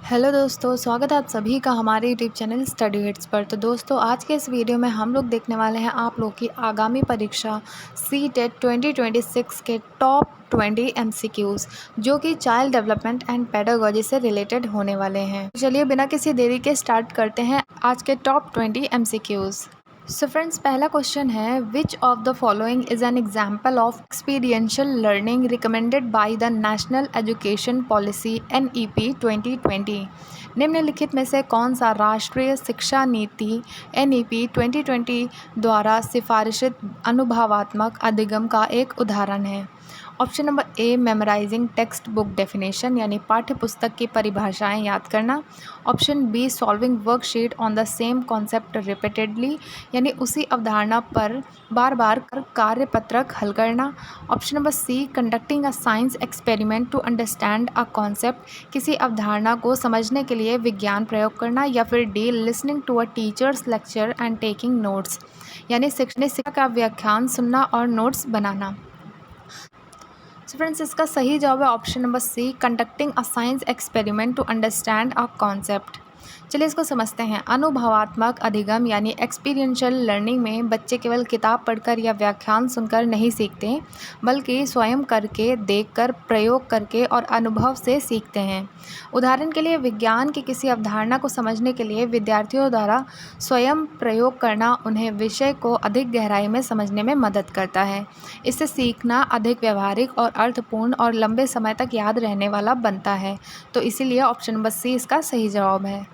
Hello दोस्तों, स्वागत है आप सभी का हमारे यूट्यूब चैनल स्टडी हिट्स पर। तो दोस्तों, आज के इस वीडियो में हम लोग देखने वाले हैं आप लोग की आगामी परीक्षा सीटेट 2026 के टॉप 20 एमसीक्यूज़ जो कि चाइल्ड डेवलपमेंट एंड पेडागोजी से रिलेटेड होने वाले हैं। चलिए बिना किसी देरी के स्टार्ट करते हैं आज के टॉप 20 एमसीक्यूज़। सो फ्रेंड्स, पहला क्वेश्चन है, विच of the following is an example of experiential learning recommended by the national education policy NEP 2020। निम्नलिखित में से कौन सा राष्ट्रीय शिक्षा नीति NEP 2020 द्वारा सिफारिशित अनुभवात्मक अधिगम का एक उदाहरण है? Option number A, memorising text book definition यानी पाठ्य पुस्तक की परिभाषाएं याद करना। Option B, solving worksheet on the same concept repeatedly यानी उसी अवधारणा पर बार बार कार्यपत्रक हल करना। Option number C, conducting a science experiment to understand a concept किसी अवधारणा को समझने के लिए विज्ञान प्रयोग करना। या फिर D, listening to a teacher's lecture and taking notes यानी शिक्षक का व्याख्यान सुनना और नोट्स बनाना। सो फ्रेंड्स, इसका सही जवाब है option number C, conducting a science experiment to understand a concept. चलिए इसको समझते हैं। अनुभवात्मक अधिगम यानी एक्सपीरियंशियल लर्निंग में बच्चे केवल किताब पढ़कर या व्याख्यान सुनकर नहीं सीखते, बल्कि स्वयं करके, देखकर, प्रयोग करके और अनुभव से सीखते हैं। उदाहरण के लिए, विज्ञान की किसी अवधारणा को समझने के लिए विद्यार्थियों द्वारा स्वयं प्रयोग करना उन्हें विषय को अधिक गहराई में समझने में मदद करता है। इससे सीखना अधिक व्यवहारिक और अर्थपूर्ण और लंबे समय तक याद रहने वाला बनता है। तो इसीलिए ऑप्शन नंबर सी इसका सही जवाब है।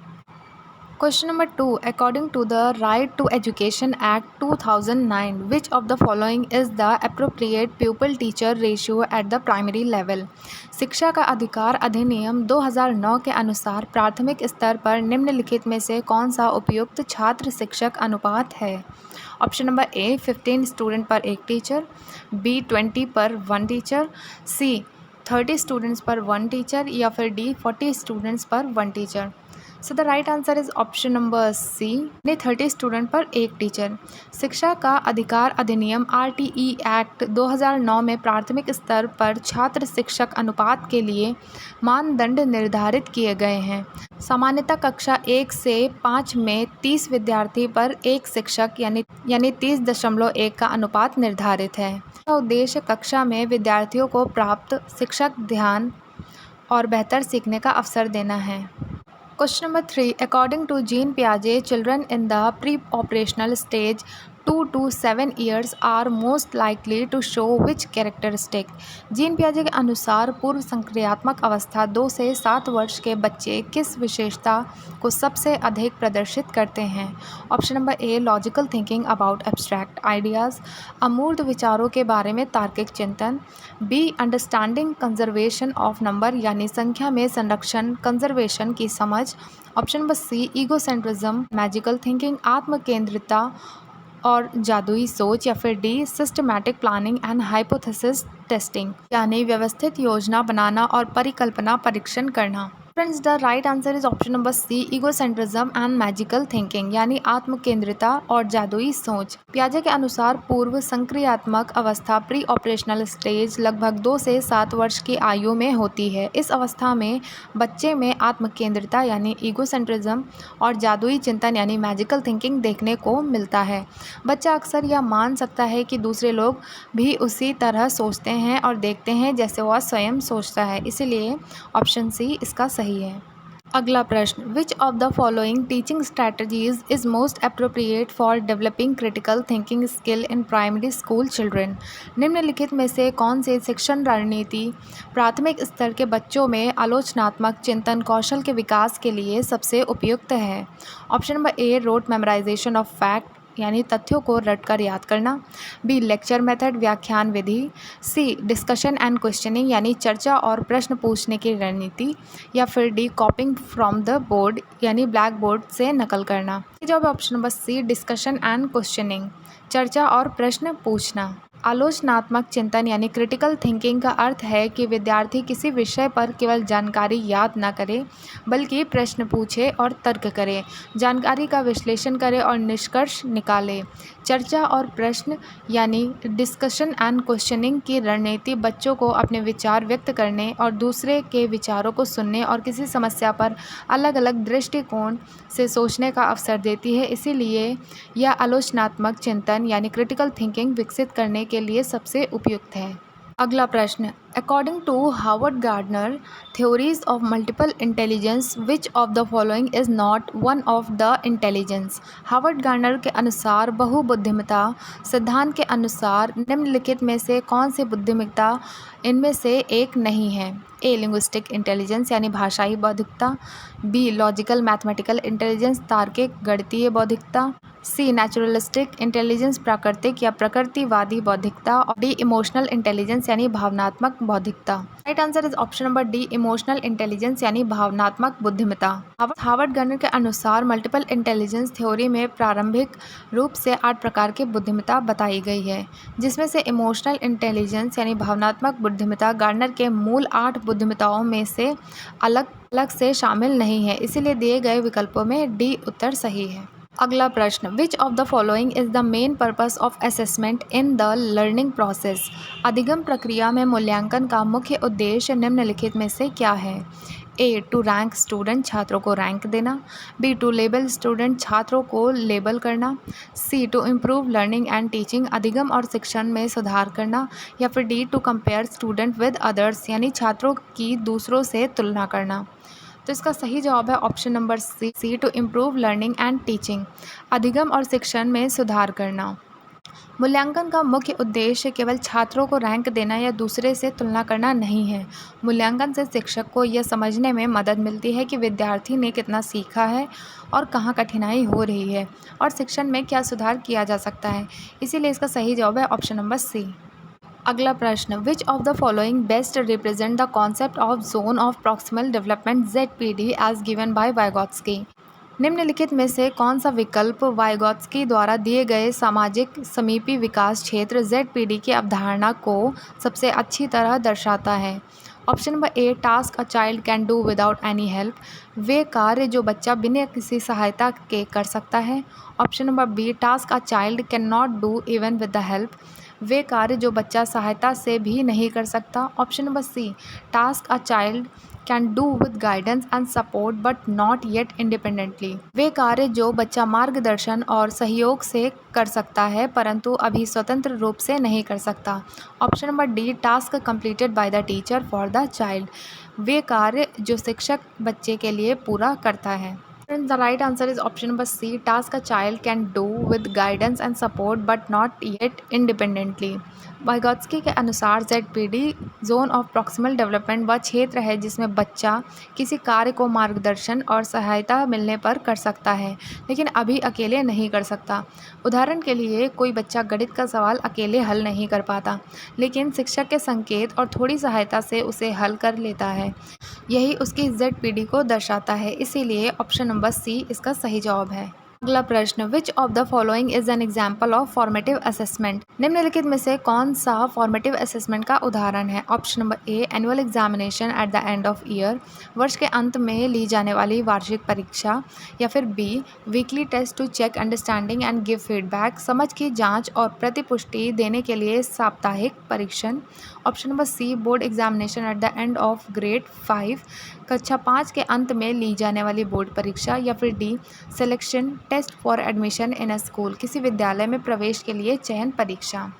Question number 2. According to the Right to Education Act 2009, which of the following is the appropriate pupil-teacher ratio at the primary level? शिक्षा का अधिकार अधिनियम 2009 के अनुसार प्राथमिक स्तर पर निम्नलिखित में से कौन सा उपयुक्त छात्र शिक्षक अनुपात है? ऑप्शन नंबर ए, 15 स्टूडेंट पर एक टीचर। बी, 20 पर 1 टीचर। सी, 30 स्टूडेंट्स पर 1 टीचर। या फिर डी, 40 स्टूडेंट्स पर 1 teacher. So the right answer is option number C, 30 student पर एक टीचर। शिक्षा का अधिकार अधिनियम RTE एक्ट 2009 में प्राथमिक स्तर पर छात्र शिक्षक अनुपात के लिए मानदंड निर्धारित किए गए हैं। सामान्यतः कक्षा 1 से 5 में 30 विद्यार्थी पर एक शिक्षक यानी 30.1 का अनुपात निर्धारित है। उद्देश्य कक्षा में विद्यार्थियों को प्राप्त शिक्षक ध्यान और बेहतर सीखने का अवसर देना है। Question number 3. According to Jean Piaget, children in the pre-operational stage 2 to 7 years are most likely to show which characteristic? Jean पियाजे के अनुसार पूर्व संक्रियात्मक अवस्था 2 से 7 वर्ष के बच्चे किस विशेषता को सबसे अधिक प्रदर्शित करते हैं? Option number A, logical thinking about abstract ideas, अमूर्त विचारों के बारे में तार्किक चिंतन। B, understanding conservation of number यानी संख्या में संरक्षण कंजर्वेशन की समझ। Option number C, egocentrism, magical thinking, आत्मकेंद्रिता और जादुई सोच। या फिर D, systematic planning and hypothesis testing यानी व्यवस्थित योजना बनाना और परिकल्पना परीक्षण करना। Friends, the right answer is option number C, egocentrism and magical thinking यानी आत्मकेंद्रिता और जादुई सोच। पियाजे के अनुसार पूर्व संक्रियात्मक अवस्था प्री ऑपरेशनल स्टेज लगभग 2 से 7 वर्ष की आयु में होती है। इस अवस्था में बच्चे में आत्मकेंद्रिता यानी ईगोसेंट्रिज्म और जादुई चिंतन यानी मैजिकल थिंकिंग देखने को मिलता है। बच्चा अक्सर यह मान सकता है कि दूसरे लोग भी उसी तरह सोचते हैं और देखते हैं जैसे वह स्वयं सोचता है। इसीलिए ऑप्शन सी इसका सही है। अगला प्रश्न, which of the following teaching strategies is most appropriate for developing critical thinking skill in primary school children? निम्नलिखित में से कौन सी शिक्षण रणनीति प्राथमिक स्तर के बच्चों में आलोचनात्मक चिंतन कौशल के विकास के लिए सबसे उपयुक्त है? Option number A, rote memorisation of fact यानी तथ्यों को रटकर याद करना। बी, लेक्चर मेथड व्याख्यान विधि। सी, डिस्कशन एंड क्वेश्चनिंग यानी चर्चा और प्रश्न पूछने की रणनीति। या फिर D, copying from the board यानी ब्लैक बोर्ड से नकल करना। जवाब option number C, discussion and questioning, चर्चा और प्रश्न पूछना। आलोचनात्मक चिंतन यानी क्रिटिकल थिंकिंग का अर्थ है कि विद्यार्थी किसी विषय पर केवल जानकारी याद न करे बल्कि प्रश्न पूछे और तर्क करे, जानकारी का विश्लेषण करे और निष्कर्ष निकाले। चर्चा और प्रश्न यानी डिस्कशन एंड क्वेश्चनिंग की रणनीति बच्चों को अपने विचार व्यक्त करने और दूसरे के विचारों को सुनने और किसी समस्या पर अलग अलग दृष्टिकोण से सोचने का अवसर देती है। इसीलिए यह आलोचनात्मक चिंतन यानी क्रिटिकल थिंकिंग विकसित करने के लिए सबसे उपयुक्त है। अगला प्रश्न, according to Harvard Gardner theories of multiple intelligence which of the following is not one of the intelligence. Harvard Gardner के अनुसार बहुबुद्धिमत्ता सिद्धांत के अनुसार निम्नलिखित में से कौन सी बुद्धिमत्ता इनमें से एक नहीं है। ए लिंग्विस्टिक इंटेलिजेंस यानी भाषाई बौद्धिकता, बी लॉजिकल मैथमेटिकल इंटेलिजेंस तार्किक गणितीय बौद्धिकता, सी नेचुरलिस्टिक इंटेलिजेंस प्राकृतिक या प्रकृतिवादी बौद्धिकता और डी इमोशनल इंटेलिजेंस यानी भावनात्मक बौद्धिकता। Right answer is option number D emotional intelligence यानी भावनात्मक बुद्धिमत्ता। हार्वर्ड गार्डनर के अनुसार मल्टीपल इंटेलिजेंस थ्योरी में प्रारंभिक रूप से 8 प्रकार की बुद्धिमत्ता बताई गई है, जिसमें से इमोशनल इंटेलिजेंस यानी भावनात्मक बुद्धिमत्ता गार्डनर के मूल 8 बुद्धिमत्ताओं में से अलग अलग से शामिल नहीं है। इसीलिए दिए गए विकल्पों में डी उत्तर सही है। अगला प्रश्न, which of the following is the main purpose of assessment in the learning process. अधिगम प्रक्रिया में मूल्यांकन का मुख्य उद्देश्य निम्नलिखित में से क्या है। ए टू रैंक स्टूडेंट छात्रों को रैंक देना, बी टू लेबल स्टूडेंट छात्रों को लेबल करना, C to improve learning and teaching अधिगम और शिक्षण में सुधार करना, या फिर D to compare student with others यानी छात्रों की दूसरों से तुलना करना। तो इसका सही जवाब है option number C to improve learning and teaching अधिगम और शिक्षण में सुधार करना। मूल्यांकन का मुख्य उद्देश्य केवल छात्रों को रैंक देना या दूसरे से तुलना करना नहीं है। मूल्यांकन से शिक्षक को यह समझने में मदद मिलती है कि विद्यार्थी ने कितना सीखा है और कहाँ कठिनाई हो रही है और शिक्षण में क्या सुधार किया जा सकता है। इसीलिए इसका सही जवाब है ऑप्शन नंबर सी। अगला प्रश्न, which of the following best represent the concept of zone of proximal development ZPD as given by Vygotsky. निम्नलिखित में से कौन सा विकल्प वाइगॉत्स्की द्वारा दिए गए सामाजिक समीपी विकास क्षेत्र ZPD की अवधारणा को सबसे अच्छी तरह दर्शाता है। Option number A task a child can do without any help, वे कार्य जो बच्चा बिना किसी सहायता के कर सकता है। Option number B task a child can not do even with the help, वे कार्य जो बच्चा सहायता से भी नहीं कर सकता। Option number C task a child can do with guidance and support but not yet independently, वे कार्य जो बच्चा मार्गदर्शन और सहयोग से कर सकता है परंतु अभी स्वतंत्र रूप से नहीं कर सकता। Option number D task completed by the teacher for the child, वे कार्य जो शिक्षक बच्चे के लिए पूरा करता है। And the right answer is option number C. Task a child can do with guidance and support but not yet independently. वाइगॉत्स्की के अनुसार ZPD zone of proximal development वह क्षेत्र है जिसमें बच्चा किसी कार्य को मार्गदर्शन और सहायता मिलने पर कर सकता है लेकिन अभी अकेले नहीं कर सकता। उदाहरण के लिए कोई बच्चा गणित का सवाल अकेले हल नहीं कर पाता लेकिन शिक्षक के संकेत और थोड़ी सहायता से उसे हल कर लेता है। यही उसकी ZPD को दर्शाता है। इसीलिए ऑप्शन नंबर सी इसका सही जवाब है। अगला प्रश्न, which of the following is an example of formative assessment. निम्नलिखित में से कौन सा फॉर्मेटिव असेसमेंट का उदाहरण है। Option number A annual examination at the end of year, वर्ष के अंत में ली जाने वाली वार्षिक परीक्षा, या फिर B weekly test to check understanding and give feedback, समझ की जांच और प्रतिपुष्टि देने के लिए साप्ताहिक परीक्षण। Option number C board examination at the end of grade 5, कक्षा 5 के अंत में ली जाने वाली बोर्ड परीक्षा, या फिर D selection test for admission in a school, किसी विद्यालय में प्रवेश के लिए चयन परीक्षा।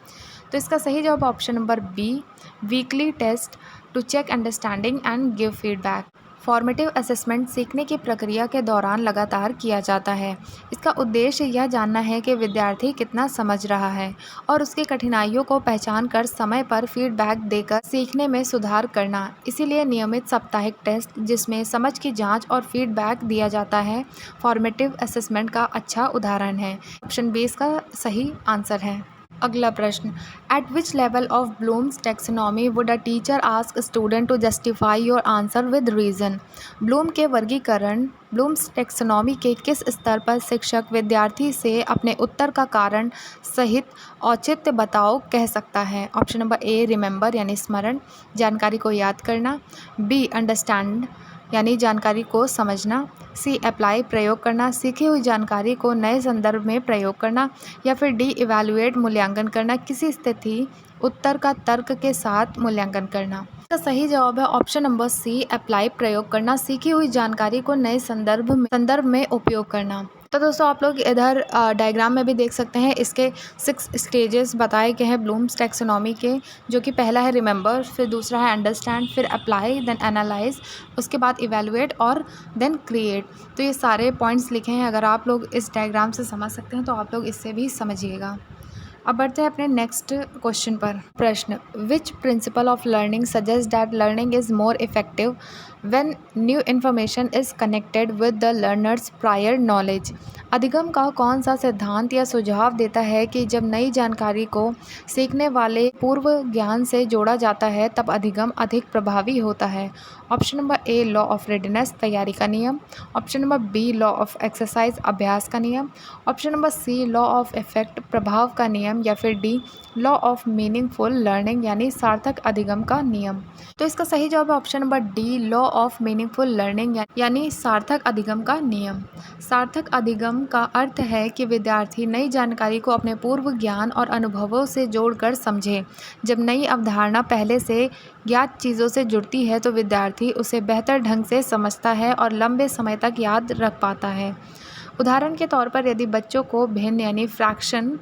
तो इसका सही जवाब option number B weekly test to check understanding and give feedback. Formative assessment सीखने की प्रक्रिया के दौरान लगातार किया जाता है। इसका उद्देश्य यह जानना है कि विद्यार्थी कितना समझ रहा है और उसकी कठिनाइयों को पहचान कर समय पर फीडबैक देकर सीखने में सुधार करना। इसीलिए नियमित साप्ताहिक टेस्ट जिसमें समझ की जांच और फीडबैक दिया जाता है फॉर्मेटिव असेसमेंट का अच्छा उदाहरण है। ऑप्शन बी इसका सही आंसर है। अगला प्रश्न, at which level of Bloom's taxonomy would a teacher ask student to justify your answer with reason. Bloom के वर्गीकरण ब्लूम्स टेक्सोनॉमी के किस स्तर पर शिक्षक विद्यार्थी से अपने उत्तर का कारण सहित औचित्य बताओ कह सकता है? ऑप्शन नंबर ए रिमेंबर यानी स्मरण, जानकारी को याद करना, बी अंडरस्टैंड यानी जानकारी को समझना, सी अप्लाई प्रयोग करना, सीखी हुई जानकारी को नए संदर्भ में प्रयोग करना, या फिर डी इवैल्यूएट मूल्यांकन करना, किसी स्थिति उत्तर का तर्क के साथ मूल्यांकन करना। इसका सही जवाब है ऑप्शन नंबर सी अप्लाई प्रयोग करना, सीखी हुई जानकारी को नए संदर्भ में उपयोग करना। तो दोस्तों आप लोग इधर डायग्राम में भी देख सकते हैं, इसके 6 स्टेजेस बताए गए हैं ब्लूम्स टैक्सोनॉमी के, जो कि पहला है रिमेंबर, फिर दूसरा है अंडरस्टैंड, फिर अप्लाई, देन एनालाइज, उसके बाद इवैल्यूएट और देन क्रिएट। तो ये सारे पॉइंट्स लिखे हैं, अगर आप लोग इस डायग्राम से समझ सकते हैं तो आप लोग इससे भी समझिएगा। अब बढ़ते हैं अपने नेक्स्ट क्वेश्चन पर। प्रश्न, which principle of learning suggest that learning is more effective when new information is connected with the learners prior knowledge. अधिगम का कौन सा सिद्धांत या सुझाव देता है कि जब नई जानकारी को सीखने वाले पूर्व ज्ञान से जोड़ा जाता है तब अधिगम अधिक प्रभावी होता है? Option number A law of readiness तैयारी का नियम, option number B law of exercise अभ्यास का नियम, option number C law of effect प्रभाव का नियम, या फिर D law of meaningful learning यानी सार्थक अधिगम का नियम। तो इसका सही जवाब है option number D law of meaningful learning यानी सार्थक अधिगम का नियम। सार्थक अधिगम का अर्थ है कि विद्यार्थी नई जानकारी को अपने पूर्व ज्ञान और अनुभवों से जोड़कर समझे। जब नई अवधारणा पहले से ज्ञात चीज़ों से जुड़ती है तो विद्यार्थी उसे बेहतर ढंग से समझता है और लंबे समय तक याद रख पाता है। उदाहरण के तौर पर यदि बच्चों को भिन्न यानी फ्रैक्शन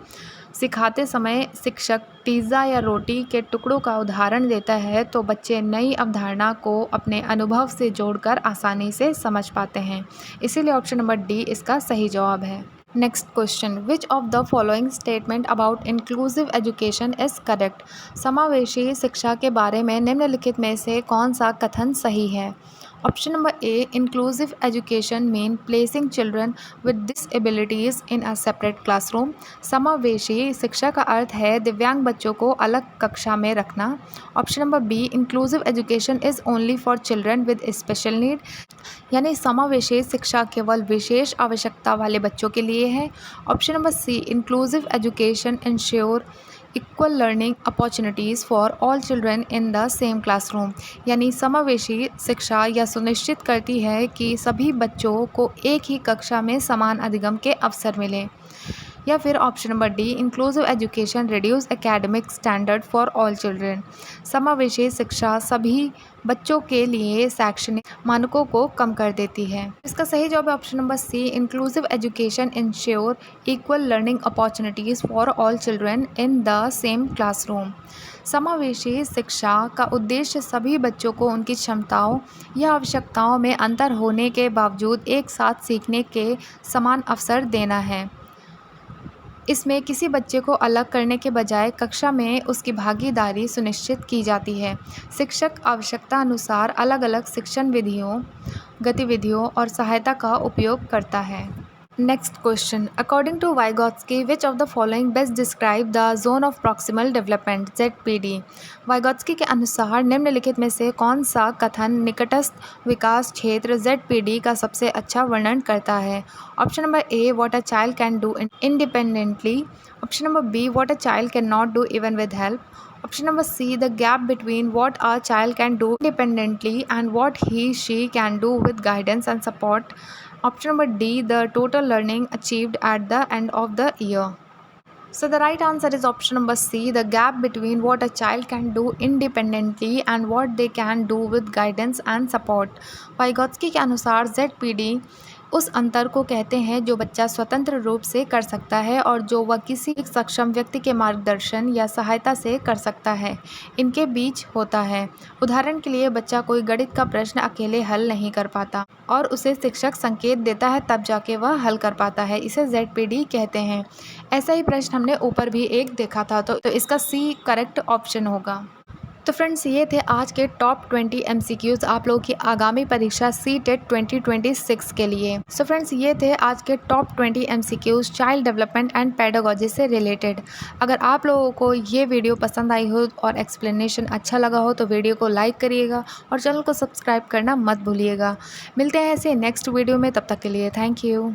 सिखाते समय शिक्षक पिज़्ज़ा या रोटी के टुकड़ों का उदाहरण देता है तो बच्चे नई अवधारणा को अपने अनुभव से जोड़कर आसानी से समझ पाते हैं। इसीलिए ऑप्शन नंबर डी इसका सही जवाब है। Next question, which of the following statement about inclusive education is correct. समावेशी शिक्षा के बारे में निम्नलिखित में से कौन सा कथन सही है? Option number A inclusive education mean placing children with disabilities in a separate classroom. समावेशी शिक्षा का अर्थ है दिव्यांग बच्चों को अलग कक्षा में रखना। Option number B inclusive education is only for children with special need, यानी समावेशी शिक्षा केवल विशेष आवश्यकता वाले बच्चों के लिए है। Option number C inclusive education ensure equal learning opportunities for all children in the same classroom, यानी समावेशी शिक्षा यह सुनिश्चित करती है कि सभी बच्चों को एक ही कक्षा में समान अधिगम के अवसर मिलें। या फिर option number D inclusive education reduce academic standard for all children. समावेशी शिक्षा सभी बच्चों के लिए शैक्षणिक मानकों को कम कर देती है। इसका सही जवाब है option number C inclusive education ensure equal learning opportunities for all children in the same classroom. समावेशी शिक्षा का उद्देश्य सभी बच्चों को उनकी क्षमताओं या आवश्यकताओं में अंतर होने के बावजूद एक साथ सीखने के समान अवसर देना है। इसमें किसी बच्चे को अलग करने के बजाय कक्षा में उसकी भागीदारी सुनिश्चित की जाती है। शिक्षक आवश्यकता अनुसार अलग अलग शिक्षण विधियों, गतिविधियों और सहायता का उपयोग करता है। Next question, according to Vygotsky which of the following best describe the zone of proximal development ZPD। Vygotsky के अनुसार निम्नलिखित में से कौन सा कथन निकटस्थ विकास क्षेत्र ZPD का सबसे अच्छा वर्णन करता है? Option number A what a child can do independently, option number be what a child can not do even with help, option number see the gap between what a child can do independently and what he she can do with guidance and support, option number D the total learning achieved at the end of the year. So the right answer is option number C the gap between what a child can do independently and what they can do with guidance and support. वाइगॉत्स्की के अनुसार ZPD उस अंतर को कहते हैं जो बच्चा स्वतंत्र रूप से कर सकता है और जो वह किसी एक सक्षम व्यक्ति के मार्गदर्शन या सहायता से कर सकता है, इनके बीच होता है। उदाहरण के लिए बच्चा कोई गणित का प्रश्न अकेले हल नहीं कर पाता और उसे शिक्षक संकेत देता है तब जाके वह हल कर पाता है, इसे ZPD कहते हैं। ऐसा ही प्रश्न हमने ऊपर भी एक देखा था, तो इसका सी करेक्ट ऑप्शन होगा। तो फ्रेंड्स ये थे आज के टॉप 20 एमसीक्यूज़ आप लोगों की आगामी परीक्षा सीटेट 2026 के लिए। सो फ्रेंड्स ये थे आज के top 20 MCQs child development and pedagogy से रिलेटेड। अगर आप लोगों को ये वीडियो पसंद आई हो और एक्सप्लेनेशन अच्छा लगा हो तो वीडियो को लाइक करिएगा और चैनल को सब्सक्राइब करना मत भूलिएगा। मिलते हैं ऐसे नेक्स्ट वीडियो में, तब तक के लिए थैंक यू।